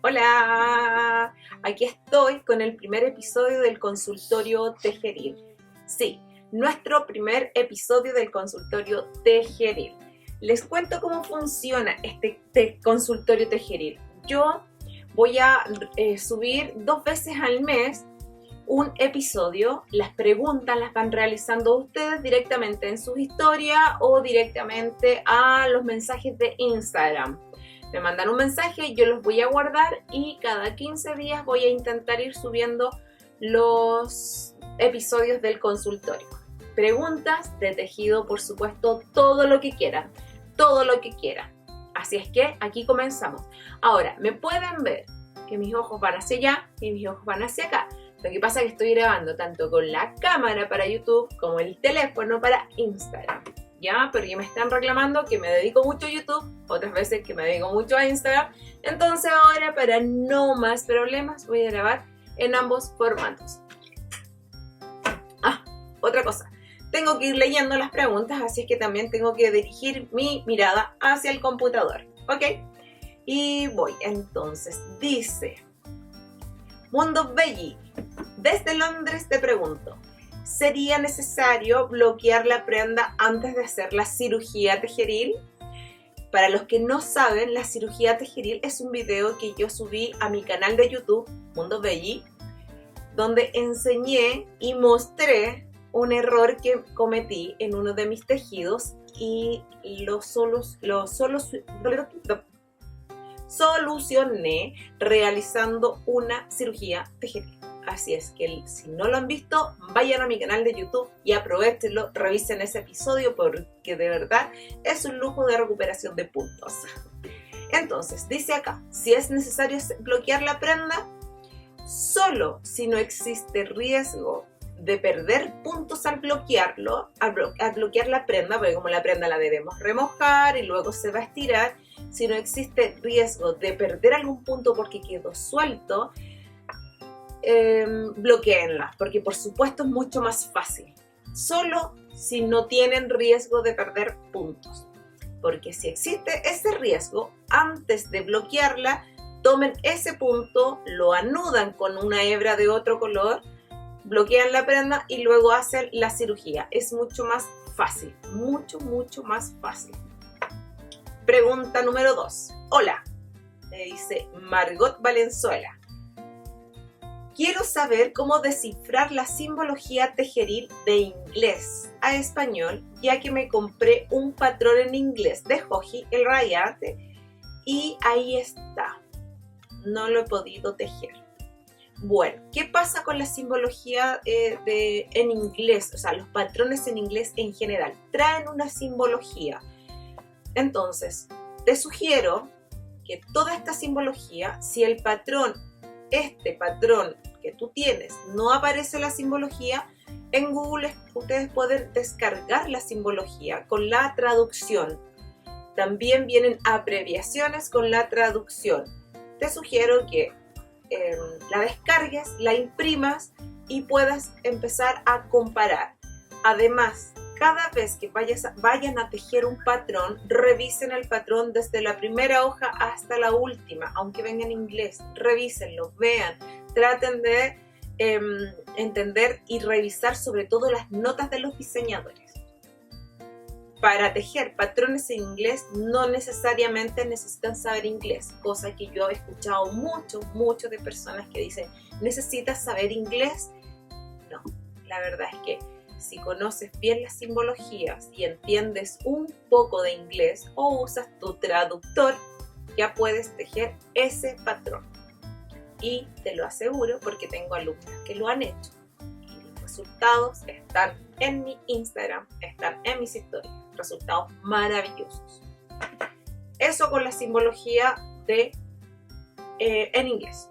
Hola, aquí estoy con el primer episodio del consultorio Tejeril. Sí, nuestro primer episodio del consultorio Tejeril. Les cuento cómo funciona este consultorio Tejeril. Yo voy a subir 2 veces al mes un episodio. Las preguntas las van realizando ustedes directamente en sus historias o directamente a los mensajes de Instagram. Me mandan un mensaje, yo los voy a guardar y cada 15 días voy a intentar ir subiendo los episodios del consultorio. Preguntas de tejido, por supuesto, todo lo que quieran, todo lo que quieran. Así es que aquí comenzamos. Ahora, me pueden ver que mis ojos van hacia allá y mis ojos van hacia acá. Lo que pasa es que estoy grabando tanto con la cámara para YouTube como el teléfono para Instagram. ¿Ya? Pero ya me están reclamando que me dedico mucho a YouTube, otras veces que me dedico mucho a Instagram. Entonces ahora, para no más problemas, voy a grabar en ambos formatos. Otra cosa. Tengo que ir leyendo las preguntas, así es que también tengo que dirigir mi mirada hacia el computador. ¿Ok? Y voy. Entonces, dice... Mundo Belli, desde Londres te pregunto, ¿sería necesario bloquear la prenda antes de hacer la cirugía tejeril? Para los que no saben, la cirugía tejeril es un video que yo subí a mi canal de YouTube, Mundo Belli, donde enseñé y mostré un error que cometí en uno de mis tejidos y lo solucioné realizando una cirugía tejeril. Así es que si no lo han visto, vayan a mi canal de YouTube y aprovechenlo, revisen ese episodio porque de verdad es un lujo de recuperación de puntos. Entonces, dice acá, si es necesario bloquear la prenda, solo si no existe riesgo de perder puntos al bloquearlo, al bloquear la prenda, porque como la prenda la debemos remojar y luego se va a estirar, si no existe riesgo de perder algún punto porque quedó suelto, bloqueenla, porque por supuesto es mucho más fácil. Solo si no tienen riesgo de perder puntos. Porque si existe ese riesgo, antes de bloquearla, tomen ese punto, lo anudan con una hebra de otro color, bloquean la prenda y luego hacen la cirugía. Es mucho más fácil, mucho más fácil. Pregunta número 2. Hola, me dice Margot Valenzuela. Quiero saber cómo descifrar la simbología tejeril de inglés a español, ya que me compré un patrón en inglés de Joji, el rayate, y ahí está. No lo he podido tejer. Bueno, ¿qué pasa con la simbología en inglés? O sea, los patrones en inglés en general traen una simbología. Entonces, te sugiero que toda esta simbología, si el patrón, este patrón que tú tienes, no aparece la simbología, en Google ustedes pueden descargar la simbología con la traducción. También vienen abreviaciones con la traducción. Te sugiero que la descargues, la imprimas y puedas empezar a comparar. Además, cada vez que vayan a tejer un patrón, revisen el patrón desde la primera hoja hasta la última, aunque venga en inglés. Revísenlo, vean, traten de entender y revisar sobre todo las notas de los diseñadores. Para tejer patrones en inglés no necesariamente necesitan saber inglés, cosa que yo he escuchado mucho de personas que dicen, ¿necesitas saber inglés? No, la verdad es que si conoces bien las simbologías y entiendes un poco de inglés o usas tu traductor, ya puedes tejer ese patrón. Y te lo aseguro porque tengo alumnas que lo han hecho. Y los resultados están en mi Instagram, están en mis historias. Resultados maravillosos. Eso con la simbología en inglés.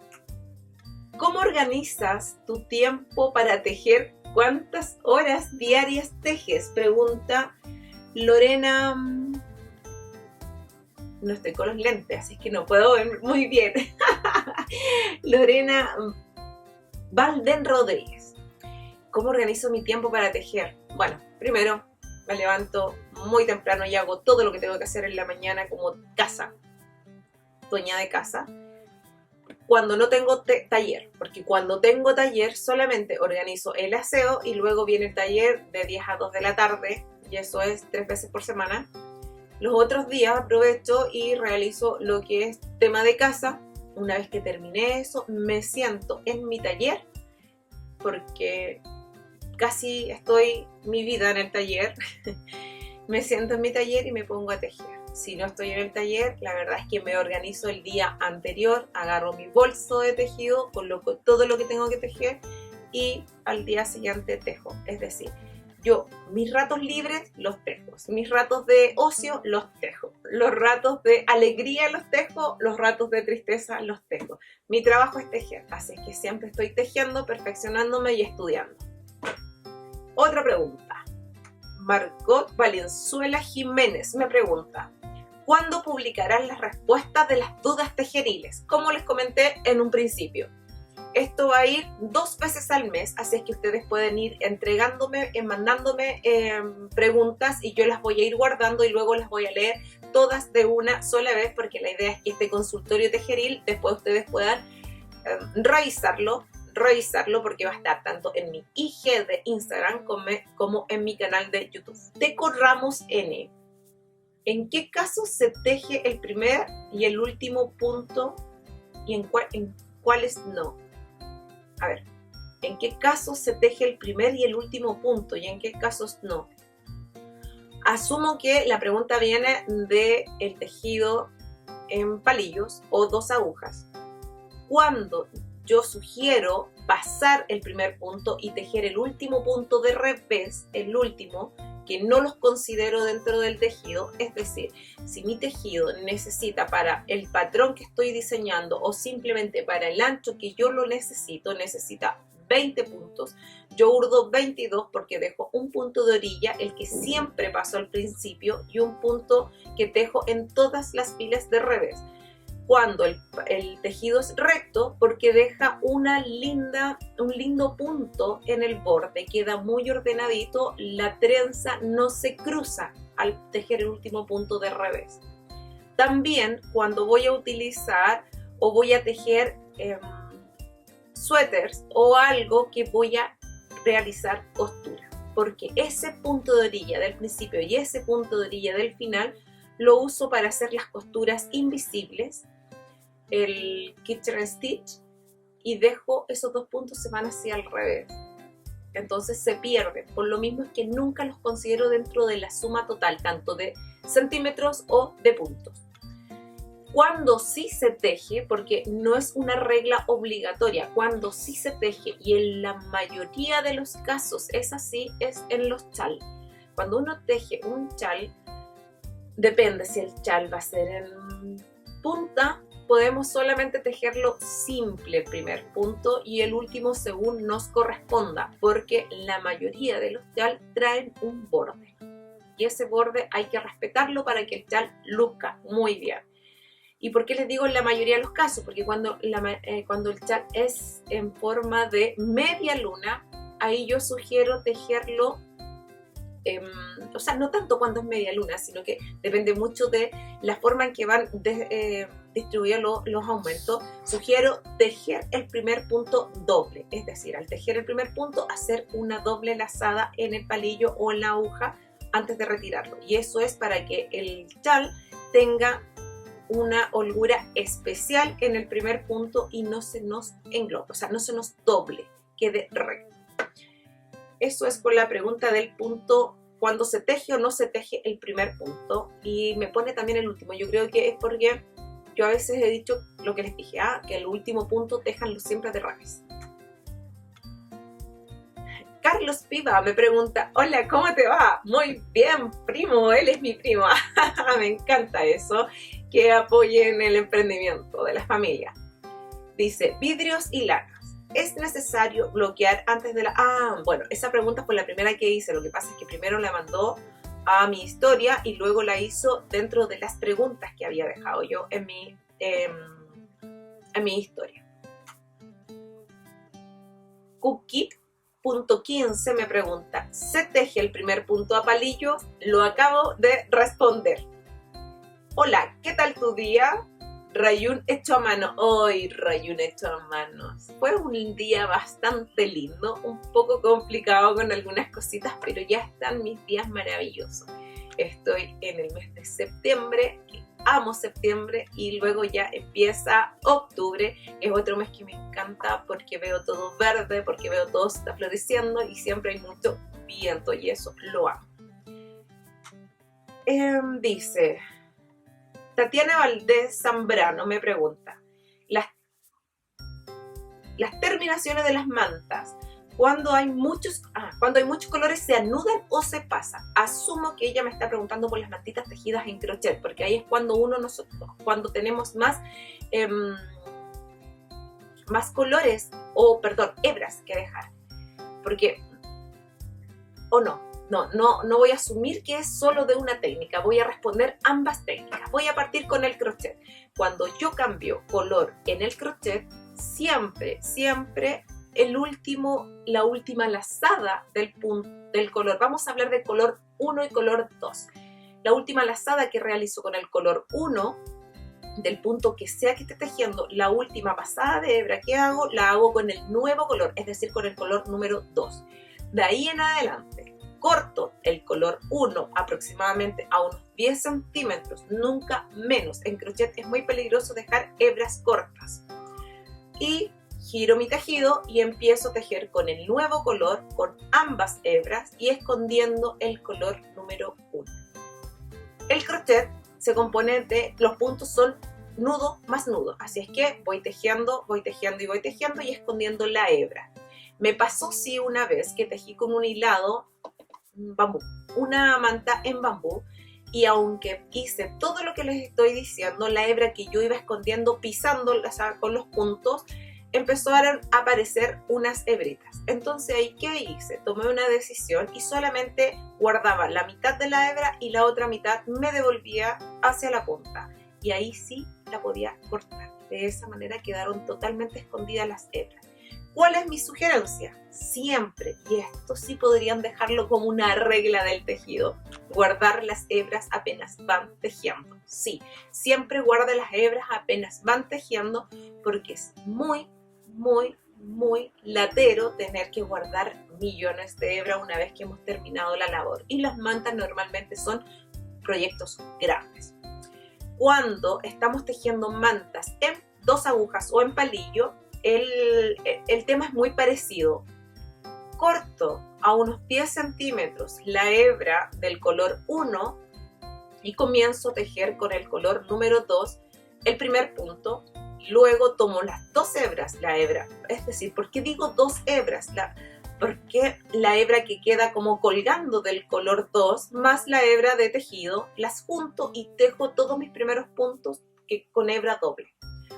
¿Cómo organizas tu tiempo para tejer? ¿Cuántas horas diarias tejes? Pregunta Lorena. No estoy con los lentes, así que no puedo ver muy bien. Lorena Valden Rodríguez. ¿Cómo organizo mi tiempo para tejer? Bueno, primero me levanto muy temprano y hago todo lo que tengo que hacer en la mañana como dueña de casa. cuando no tengo taller, porque cuando tengo taller solamente organizo el aseo y luego viene el taller de 10 a 2 de la tarde, y eso es 3 veces por semana. Los otros días aprovecho y realizo lo que es tema de casa. Una vez que terminé eso, me siento en mi taller, porque casi estoy mi vida en el taller. Me siento en mi taller y me pongo a tejer. Si no estoy en el taller, la verdad es que me organizo el día anterior, agarro mi bolso de tejido, coloco todo lo que tengo que tejer y al día siguiente tejo. Es decir, yo mis ratos libres los tejo, mis ratos de ocio los tejo, los ratos de alegría los tejo, los ratos de tristeza los tejo. Mi trabajo es tejer, así que siempre estoy tejiendo, perfeccionándome y estudiando. Otra pregunta. Margot Valenzuela Jiménez me pregunta: ¿cuándo publicarán las respuestas de las dudas tejeriles? Como les comenté en un principio, esto va a ir 2 veces al mes, así es que ustedes pueden ir entregándome, mandándome preguntas y yo las voy a ir guardando y luego las voy a leer todas de una sola vez, porque la idea es que este consultorio tejeril después ustedes puedan revisarlo porque va a estar tanto en mi IG de Instagram como en mi canal de YouTube. Deco Ramos N. ¿En qué casos se teje el primer y el último punto y en cuáles no? A ver, ¿en qué casos se teje el primer y el último punto y en qué casos no? Asumo que la pregunta viene del tejido en palillos o 2 agujas. Cuando yo sugiero pasar el primer punto y tejer el último punto de revés, el último, que no los considero dentro del tejido, es decir, si mi tejido necesita para el patrón que estoy diseñando o simplemente para el ancho que yo lo necesita 20 puntos, yo urdo 22 porque dejo un punto de orilla, el que siempre paso al principio, y un punto que tejo en todas las filas de revés. Cuando el tejido es recto, porque deja un lindo punto en el borde, queda muy ordenadito, la trenza no se cruza al tejer el último punto de revés. También cuando voy a utilizar o voy a tejer suéteres o algo que voy a realizar costura, porque ese punto de orilla del principio y ese punto de orilla del final lo uso para hacer las costuras invisibles, el kitchen stitch, y dejo esos 2 puntos, se van hacia al revés, entonces se pierden. Por lo mismo es que nunca los considero dentro de la suma total, tanto de centímetros o de puntos. Cuando sí se teje, porque no es una regla obligatoria, cuando sí se teje, y en la mayoría de los casos es así, es en los chal. Cuando uno teje un chal, depende si el chal va a ser en punta, podemos solamente tejerlo simple el primer punto y el último según nos corresponda, porque la mayoría de los chal traen un borde y ese borde hay que respetarlo para que el chal luzca muy bien. ¿Y por qué les digo en la mayoría de los casos? Porque cuando el chal es en forma de media luna, ahí yo sugiero tejerlo, o sea, no tanto cuando es media luna, sino que depende mucho de la forma en que van distribuidos los aumentos. Sugiero tejer el primer punto doble, es decir, al tejer el primer punto, hacer una doble lazada en el palillo o en la aguja antes de retirarlo. Y eso es para que el chal tenga una holgura especial en el primer punto y no se nos englobe, o sea, no se nos doble, quede recto. Eso es con la pregunta del punto, cuando se teje o no se teje el primer punto, y me pone también el último. Yo creo que es porque yo a veces he dicho lo que les dije, que el último punto tejanlo siempre de revés. Carlos Piva me pregunta: hola, ¿cómo te va? Muy bien, primo, él es mi primo. Me encanta eso, que apoyen el emprendimiento de la familia. Dice: vidrios y lanas, ¿es necesario bloquear antes de la...? Bueno, esa pregunta fue la primera que hice. Lo que pasa es que primero la mandó a mi historia y luego la hizo dentro de las preguntas que había dejado yo en mi historia. Cookie.15 me pregunta: ¿se teje el primer punto a palillo? Lo acabo de responder. Hola, ¿qué tal tu día? rayón hecho a mano. ¡Ay, rayón hecho a mano! Fue un día bastante lindo, un poco complicado con algunas cositas, pero ya están mis días maravillosos. Estoy en el mes de septiembre, que amo septiembre, y luego ya empieza octubre, que es otro mes que me encanta porque veo todo verde, porque veo todo se está floreciendo y siempre hay mucho viento y eso lo amo. Dice Tatiana Valdés Zambrano, me pregunta, las terminaciones de las mantas, cuando hay muchos colores, ¿se anudan o se pasan? Asumo que ella me está preguntando por las mantitas tejidas en crochet, porque ahí es cuando cuando tenemos más colores, hebras que dejar. Porque, no voy a asumir que es solo de una técnica, voy a responder ambas técnicas. Voy a partir con el crochet. Cuando yo cambio color en el crochet, siempre la última lazada del color. Vamos a hablar de color 1 y color 2. La última lazada que realizo con el color 1, del punto que sea que esté tejiendo, la última pasada de hebra que hago, la hago con el nuevo color, es decir, con el color número 2. De ahí en adelante, corto el color 1 aproximadamente a unos 10 centímetros, nunca menos. En crochet es muy peligroso dejar hebras cortas. Y giro mi tejido y empiezo a tejer con el nuevo color, con ambas hebras y escondiendo el color número 1. El crochet se compone de, los puntos son nudo más nudo, así es que voy tejiendo y escondiendo la hebra. Me pasó sí una vez que tejí con un hilado bambú, una manta en bambú, y aunque hice todo lo que les estoy diciendo, la hebra que yo iba escondiendo, pisando con los puntos, empezaron a aparecer unas hebritas. Entonces ahí, ¿qué hice? Tomé una decisión y solamente guardaba la mitad de la hebra y la otra mitad me devolvía hacia la punta. Y ahí sí la podía cortar. De esa manera quedaron totalmente escondidas las hebras. ¿Cuál es mi sugerencia? Siempre, y esto sí podrían dejarlo como una regla del tejido, guardar las hebras apenas van tejiendo. Sí, siempre guarde las hebras apenas van tejiendo porque es muy latero tener que guardar millones de hebras una vez que hemos terminado la labor. Y las mantas normalmente son proyectos grandes. Cuando estamos tejiendo mantas en 2 agujas o en palillo, el tema es muy parecido. Corto a unos 10 centímetros la hebra del color 1 y comienzo a tejer con el color número 2 el primer punto. Luego tomo las 2 hebras, la hebra, es decir, ¿por qué digo 2 hebras? Porque la hebra que queda como colgando del color 2 más la hebra de tejido, las junto y tejo todos mis primeros puntos con hebra doble.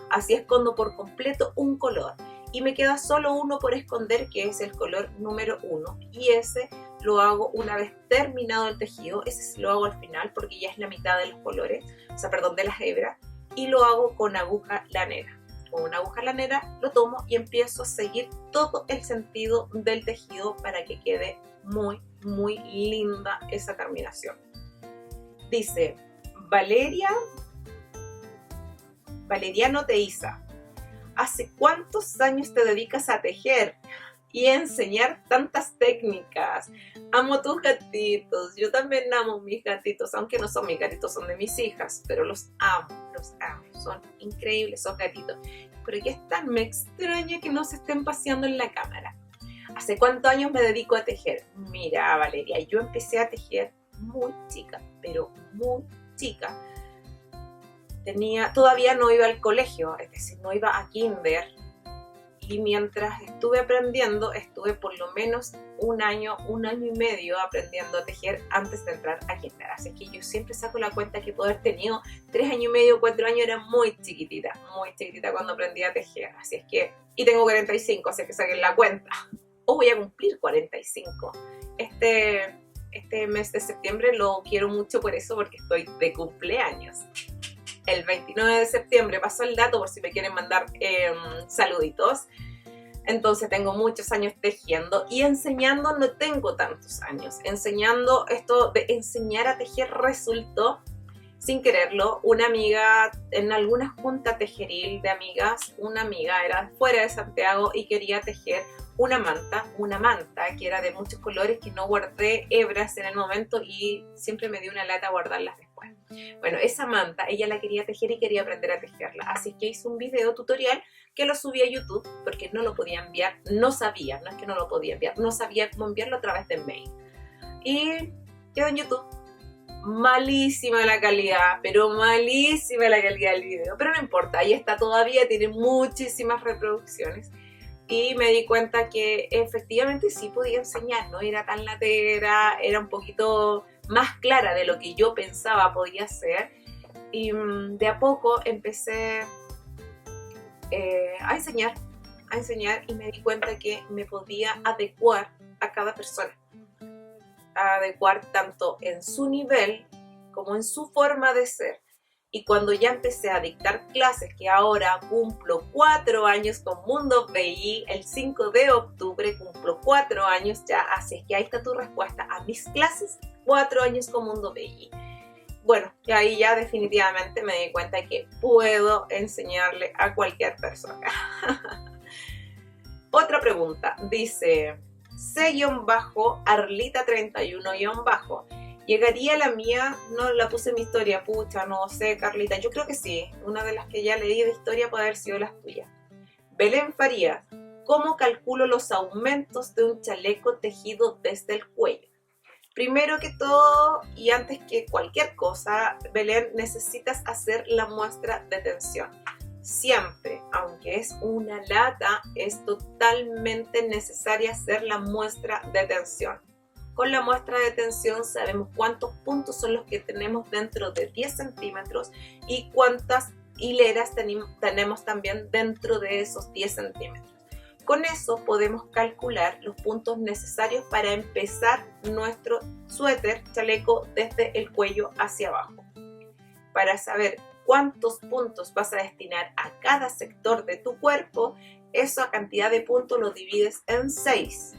Así escondo por completo un color y me queda solo uno por esconder, que es el color número 1, y ese lo hago una vez terminado el tejido. Ese lo hago al final porque ya es la mitad de los colores, de las hebras, y lo hago con aguja lanera. Con una aguja lanera lo tomo y empiezo a seguir todo el sentido del tejido para que quede muy linda esa terminación. Dice Valeriano Teiza, ¿hace cuántos años te dedicas a tejer y a enseñar tantas técnicas? Amo tus gatitos, yo también amo mis gatitos, aunque no son mis gatitos, son de mis hijas, pero los amo, son increíbles esos gatitos. Pero aquí están, me extraña que no se estén paseando en la cámara. ¿Hace cuántos años me dedico a tejer? Mira, Valeria, yo empecé a tejer muy chica, pero muy chica. Todavía no iba al colegio, es decir, no iba a kinder, y mientras estuve aprendiendo, estuve por lo menos un año y medio aprendiendo a tejer antes de entrar a kinder. Así que yo siempre saco la cuenta que puedo haber tenido 3 años y medio, 4 años, era muy chiquitita cuando aprendí a tejer. Así es que, y tengo 45, así que saquen la cuenta. O voy a cumplir 45. Este mes de septiembre lo quiero mucho por eso, porque estoy de cumpleaños. El 29 de septiembre, paso el dato por si me quieren mandar saluditos. Entonces tengo muchos años tejiendo y enseñando no tengo tantos años. Enseñando, esto de enseñar a tejer resultó sin quererlo, una amiga, en alguna junta tejeril de amigas, una amiga era fuera de Santiago y quería tejer una manta que era de muchos colores, que no guardé hebras en el momento y siempre me dio una lata guardarlas después. Bueno, esa manta ella la quería tejer y quería aprender a tejerla, así que hice un video tutorial que lo subí a YouTube porque no lo podía enviar, no sabía, no es que no lo podía enviar, no sabía cómo enviarlo a través de mail. Y quedó en YouTube. Malísima la calidad, pero malísima la calidad del video, pero no importa, ahí está todavía, tiene muchísimas reproducciones y me di cuenta que efectivamente sí podía enseñar, no era tan latera, era un poquito más clara de lo que yo pensaba podía ser y de a poco empecé a enseñar y me di cuenta que me podía adecuar a cada persona. Adecuar tanto en su nivel como en su forma de ser. Y cuando ya empecé a dictar clases, que ahora cumplo 4 años con Mundo BI, el 5 de octubre cumplo 4 años ya, así que ahí está tu respuesta a mis clases, 4 años con Mundo BI. Bueno, y ahí ya definitivamente me di cuenta que puedo enseñarle a cualquier persona. Otra pregunta, dice C-Arlita31-. ¿Llegaría la mía? No la puse en mi historia, pucha, no sé, Carlita. Yo creo que sí. Una de las que ya leí de historia puede haber sido las tuyas. Belén Farías, ¿cómo calculo los aumentos de un chaleco tejido desde el cuello? Primero que todo, y antes que cualquier cosa, Belén, necesitas hacer la muestra de tensión. Siempre, aunque es una lata, es totalmente necesaria hacer la muestra de tensión. Con la muestra de tensión sabemos cuántos puntos son los que tenemos dentro de 10 centímetros y cuántas hileras tenemos también dentro de esos 10 centímetros. Con eso podemos calcular los puntos necesarios para empezar nuestro suéter, chaleco, desde el cuello hacia abajo. Para saber cuántos puntos vas a destinar a cada sector de tu cuerpo, esa cantidad de puntos lo divides en 6.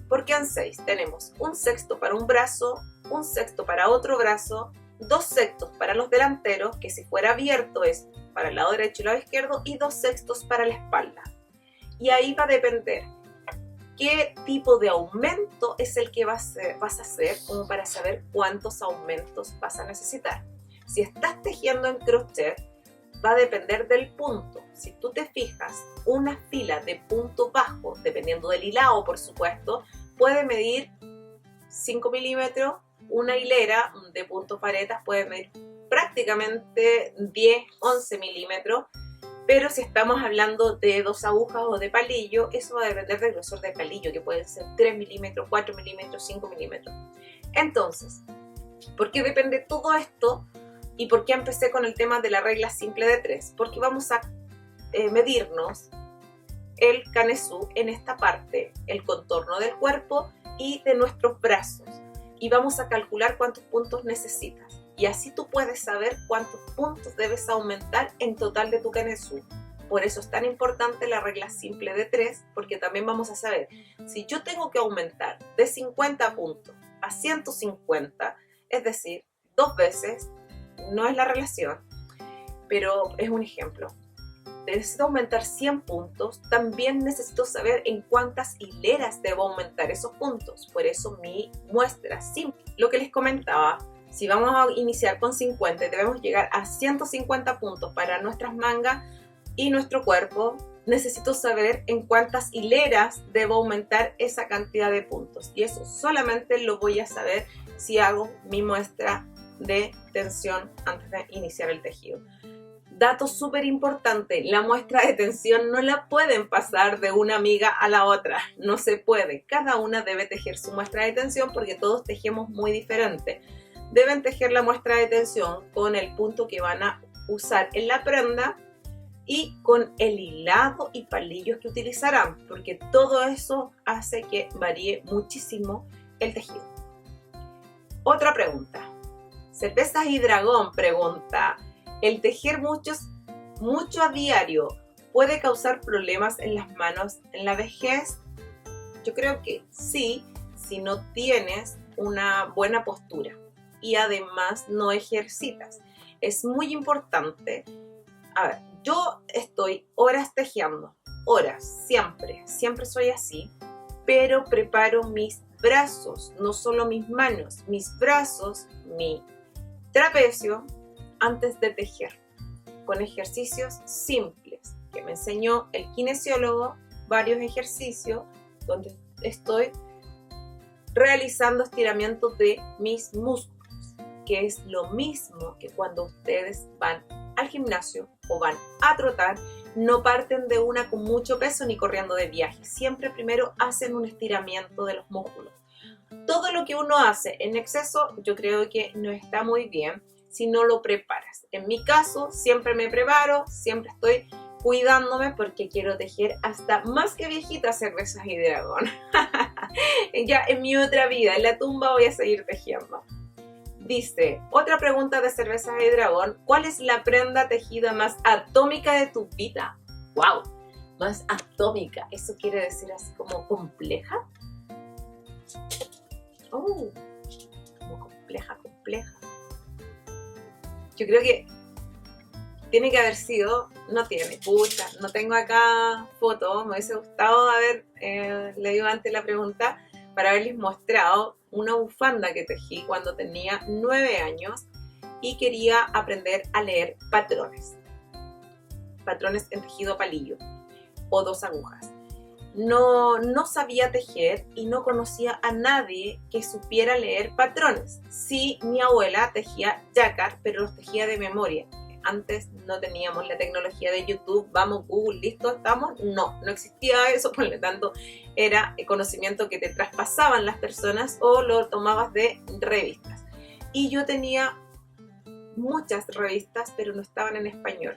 ¿Por qué en 6? Tenemos un sexto para un brazo, un sexto para otro brazo, 2 sextos para los delanteros, que si fuera abierto es para el lado derecho y el lado izquierdo, y 2 sextos para la espalda. Y ahí va a depender qué tipo de aumento es el que vas a hacer, como para saber cuántos aumentos vas a necesitar. Si estás tejiendo en crochet, va a depender del punto. Si tú te fijas, una fila de punto bajo, dependiendo del hilado, por supuesto, puede medir 5 milímetros. Una hilera de puntos paretas puede medir prácticamente 10, 11 milímetros. Pero si estamos hablando de 2 agujas o de palillo, eso va a depender del grosor del palillo, que puede ser 3 milímetros, 4 milímetros, 5 milímetros. Entonces, ¿por qué depende todo esto? ¿Y por qué empecé con el tema de la regla simple de 3? Porque vamos a medirnos el canesú en esta parte, el contorno del cuerpo y de nuestros brazos. Y vamos a calcular cuántos puntos necesitas. Y así tú puedes saber cuántos puntos debes aumentar en total de tu canesú. Por eso es tan importante la regla simple de 3, porque también vamos a saber, si yo tengo que aumentar de 50 puntos a 150, es decir, 2 veces, no es la relación, pero es un ejemplo. Necesito aumentar 100 puntos, también necesito saber en cuántas hileras debo aumentar esos puntos. Por eso mi muestra simple. Lo que les comentaba, si vamos a iniciar con 50, debemos llegar a 150 puntos para nuestras mangas y nuestro cuerpo. Necesito saber en cuántas hileras debo aumentar esa cantidad de puntos. Y eso solamente lo voy a saber si hago mi muestra de tensión antes de iniciar el tejido. Dato súper importante, la muestra de tensión no la pueden pasar de una amiga a la otra, no se puede. Cada una debe tejer su muestra de tensión porque todos tejemos muy diferente. Deben tejer la muestra de tensión con el punto que van a usar en la prenda y con el hilado y palillos que utilizarán, porque todo eso hace que varíe muchísimo el tejido. Otra pregunta. Cervezas y Dragón pregunta, ¿el tejer mucho a diario puede causar problemas en las manos en la vejez? Yo creo que sí, si no tienes una buena postura. y además no ejercitas. Es muy importante. A ver, yo estoy horas tejiendo, horas, siempre soy así, pero preparo mis brazos, no solo mis manos, mis brazos, mi trapecio antes de tejer, con ejercicios simples que me enseñó el kinesiólogo, varios ejercicios donde estoy realizando estiramientos de mis músculos, que es lo mismo que cuando ustedes van al gimnasio o van a trotar. No parten de una con mucho peso ni corriendo de viaje, siempre primero hacen un estiramiento de los músculos. Todo lo que uno hace en exceso yo creo que no está muy bien si no lo preparas. En mi caso siempre me preparo, siempre estoy cuidándome porque quiero tejer hasta más que viejita Cervezas y Dragón. Ya en mi otra vida, en la tumba, voy a seguir tejiendo. Dice, otra pregunta de Cervezas y Dragón, ¿cuál es la prenda tejida más atómica de tu vida? ¡Wow! Más atómica, ¿eso quiere decir así como compleja? Oh, como compleja. Yo creo que tiene que haber sido, no tiene, pucha, no tengo acá fotos, me hubiese gustado haber leído antes la pregunta para haberles mostrado una bufanda que tejí cuando tenía 9 años y quería aprender a leer patrones en tejido palillo o 2 agujas. No sabía tejer y no conocía a nadie que supiera leer patrones. Sí, mi abuela tejía jacquard, pero los tejía de memoria. Antes no teníamos la tecnología de YouTube, vamos, Google, listo, estamos. No existía eso, por lo tanto era el conocimiento que te traspasaban las personas o lo tomabas de revistas. Y yo tenía muchas revistas, pero no estaban en español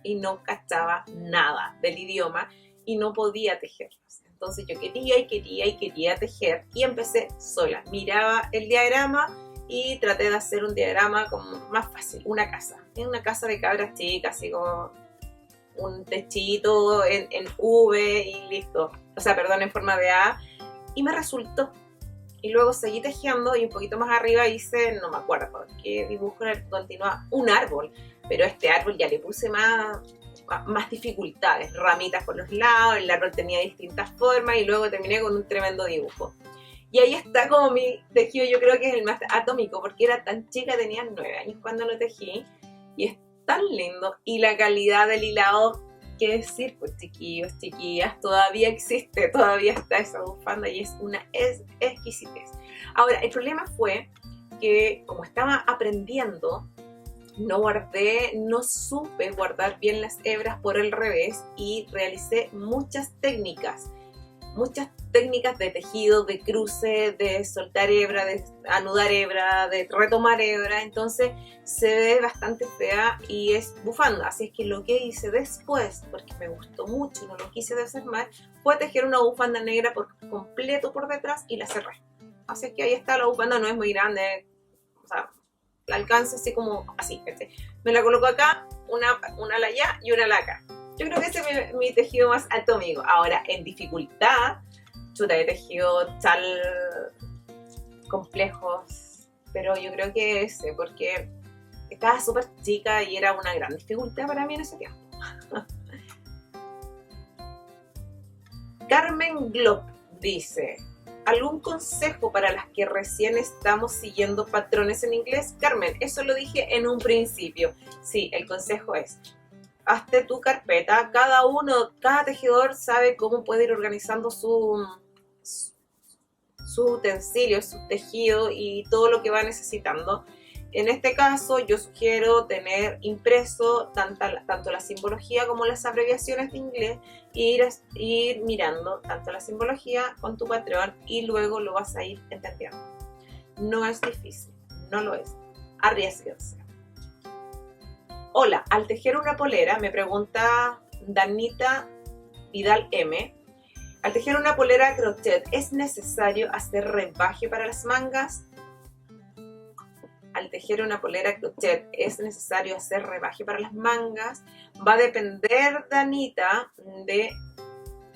y no cachaba nada del idioma y no podía tejerlos. Entonces yo quería tejer y empecé sola. Miraba el diagrama y traté de hacer un diagrama como más fácil, una casa de cabras chicas, así como un techito en V y listo, en forma de A, y me resultó. Y luego seguí tejiendo y un poquito más arriba hice, no me acuerdo qué dibujo continúa, un árbol, pero este árbol ya le puse más dificultades, ramitas por los lados, el árbol tenía distintas formas y luego terminé con un tremendo dibujo. Y ahí está como mi tejido, yo creo que es el más atómico, porque era tan chica, tenía 9 años cuando lo tejí, y es tan lindo, y la calidad del hilado, qué decir, pues chiquillos, chiquillas, todavía existe, todavía está esa bufanda, y es una exquisitez. Ahora, el problema fue que como estaba aprendiendo, no supe guardar bien las hebras por el revés, y realicé muchas técnicas de tejido, de cruce, de soltar hebra, de anudar hebra, de retomar hebra. Entonces se ve bastante fea y es bufanda. Así es que lo que hice después, porque me gustó mucho y no lo quise desarmar, fue tejer una bufanda negra por completo por detrás y la cerré. Así es que ahí está la bufanda, no es muy grande, la alcanza así como así. Me la coloco acá, una ala allá y una ala acá. Yo creo que ese es mi tejido más atómico. Ahora, en dificultad, he tejido tal complejos, pero yo creo que ese, porque estaba súper chica y era una gran dificultad para mí en ese tiempo. Carmen Glob dice, ¿algún consejo para las que recién estamos siguiendo patrones en inglés? Carmen, eso lo dije en un principio. Sí, el consejo es, hazte tu carpeta, cada tejedor sabe cómo puede ir organizando su utensilio, su tejido y todo lo que va necesitando. En este caso yo sugiero tener impreso tanto la simbología como las abreviaciones de inglés e ir mirando tanto la simbología con tu patrón y luego lo vas a ir entendiendo. No es difícil, no lo es. Arriésguense. Hola, al tejer una polera, me pregunta Danita Vidal M. Al tejer una polera a crochet, ¿es necesario hacer rebaje para las mangas? Al tejer una polera a crochet, ¿es necesario hacer rebaje para las mangas? Va a depender, Danita,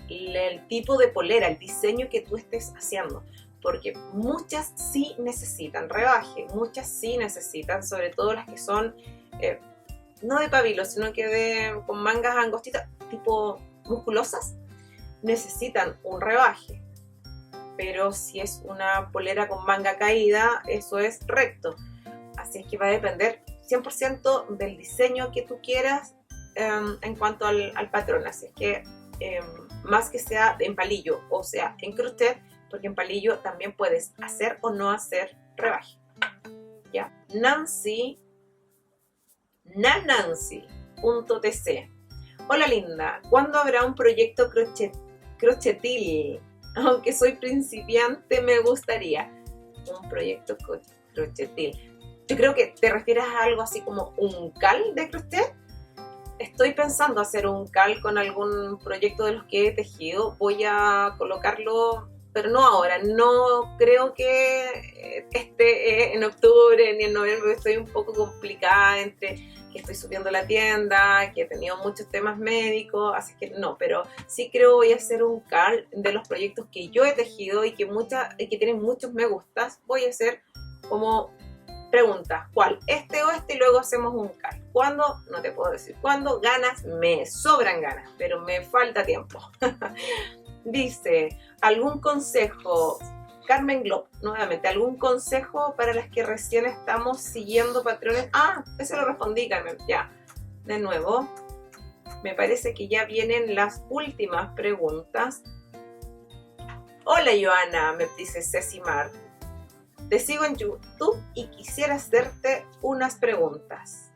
del tipo de polera, el diseño que tú estés haciendo. porque muchas sí necesitan rebaje, muchas sí necesitan, sobre todo las que son no de pabilo, sino que con mangas angostitas, tipo musculosas, necesitan un rebaje. Pero si es una polera con manga caída, eso es recto. Así es que va a depender 100% del diseño que tú quieras en cuanto al patrón. Así es que más que sea en palillo o sea en crochet, porque en palillo también puedes hacer o no hacer rebaje. ¿Ya? Nancy.tc. Hola linda, ¿cuándo habrá un proyecto crochetil? Aunque soy principiante, me gustaría un proyecto crochetil. Yo creo que te refieres a algo así como un cal de crochet. Estoy pensando hacer un cal con algún proyecto de los que he tejido. Voy a colocarlo, pero no ahora. No creo que esté en octubre ni en noviembre. Estoy un poco complicada entre que estoy subiendo la tienda, que he tenido muchos temas médicos, así que no, pero sí creo voy a hacer un cal de los proyectos que yo he tejido y que tienen muchos me gustas. Voy a hacer como preguntas, ¿cuál? ¿Este o este? Y luego hacemos un cal. ¿Cuándo? No te puedo decir cuándo. Ganas, me sobran ganas, pero me falta tiempo. Dice, ¿algún consejo? Carmen Glob, nuevamente, ¿algún consejo para las que recién estamos siguiendo patrones? Ah, eso lo respondí, Carmen, ya. De nuevo, me parece que ya vienen las últimas preguntas. Hola, Joana, me dice Ceci Mar. Te sigo en YouTube y quisiera hacerte unas preguntas.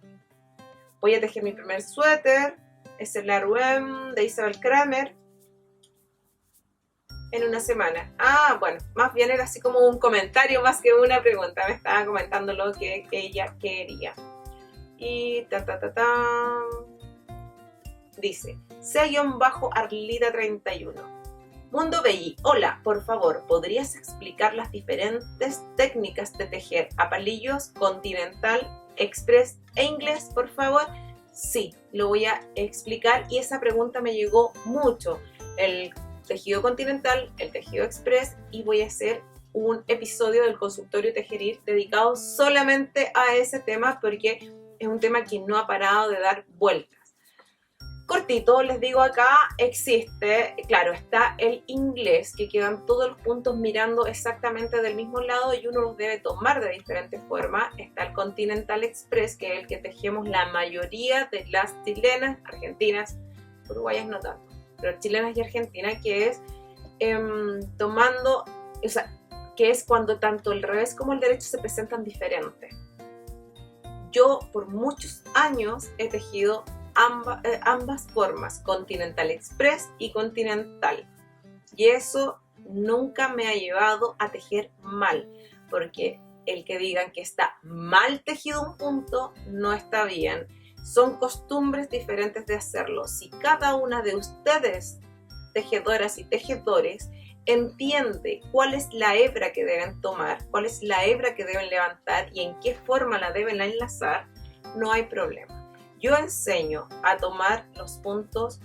Voy a tejer mi primer suéter. Es el Aruem de Isabel Kramer. En una semana. Ah, bueno, más bien era así como un comentario más que una pregunta. Me estaba comentando lo que ella quería. Y dice, C-Arlita31. Mundo Belli, hola, por favor, ¿podrías explicar las diferentes técnicas de tejer a palillos, continental, express e inglés, por favor? Sí, lo voy a explicar y esa pregunta me llegó mucho. El tejido continental, el tejido express, y voy a hacer un episodio del consultorio Tejeril dedicado solamente a ese tema porque es un tema que no ha parado de dar vueltas. Cortito, les digo acá, existe, claro, está el inglés, que quedan todos los puntos mirando exactamente del mismo lado y uno los debe tomar de diferentes formas. Está el Continental Express, que es el que tejemos la mayoría de las chilenas, argentinas, uruguayas no tanto, pero chilenas y argentinas, que es tomando, o sea, que es cuando tanto el revés como el derecho se presentan diferentes. Yo por muchos años he tejido ambas formas, Continental Express y Continental, y eso nunca me ha llevado a tejer mal, porque el que digan que está mal tejido un punto no está bien. Son costumbres diferentes de hacerlo. Si cada una de ustedes, tejedoras y tejedores, entiende cuál es la hebra que deben tomar, cuál es la hebra que deben levantar y en qué forma la deben enlazar, no hay problema. Yo enseño a tomar los puntos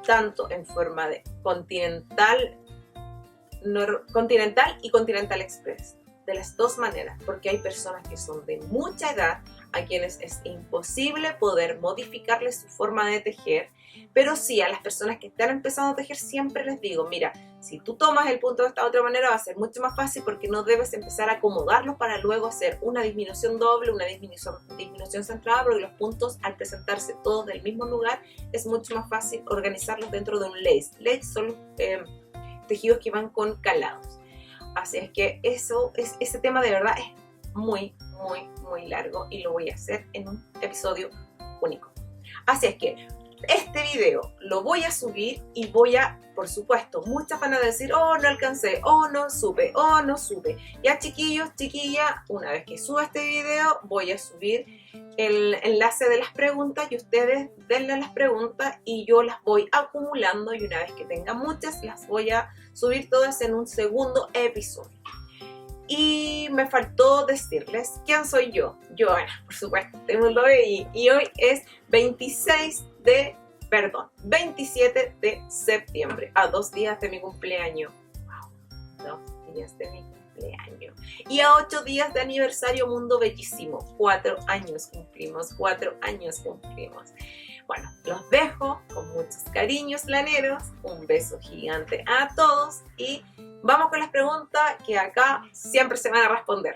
tanto en forma de continental y Continental Express, de las dos maneras, porque hay personas que son de mucha edad a quienes es imposible poder modificarles su forma de tejer, pero sí a las personas que están empezando a tejer siempre les digo, mira, si tú tomas el punto de esta otra manera va a ser mucho más fácil porque no debes empezar a acomodarlos para luego hacer una disminución doble, una disminución centrada, porque los puntos al presentarse todos del mismo lugar es mucho más fácil organizarlos dentro de un lace. Lace son los tejidos que van con calados. Así es que ese tema de verdad es muy, muy, muy largo y lo voy a hacer en un episodio único. Así es que este video lo voy a subir y voy a, por supuesto, muchas van a decir, oh, no alcancé, oh, no supe, oh, no supe. Ya chiquillos, chiquillas, una vez que suba este video, voy a subir el enlace de las preguntas y ustedes denle las preguntas y yo las voy acumulando y una vez que tenga muchas, las voy a subir todas en un segundo episodio. Y me faltó decirles quién soy yo. Joana, por supuesto, de Mundo Belli. Y hoy es 27 de septiembre, a 2 días de mi cumpleaños. Wow, días de mi cumpleaños. Y a 8 días de aniversario Mundo Bellísimo. 4 años cumplimos, 4 años cumplimos. Bueno, los dejo con muchos cariños laneros. Un beso gigante a todos y vamos con las preguntas que acá siempre se van a responder.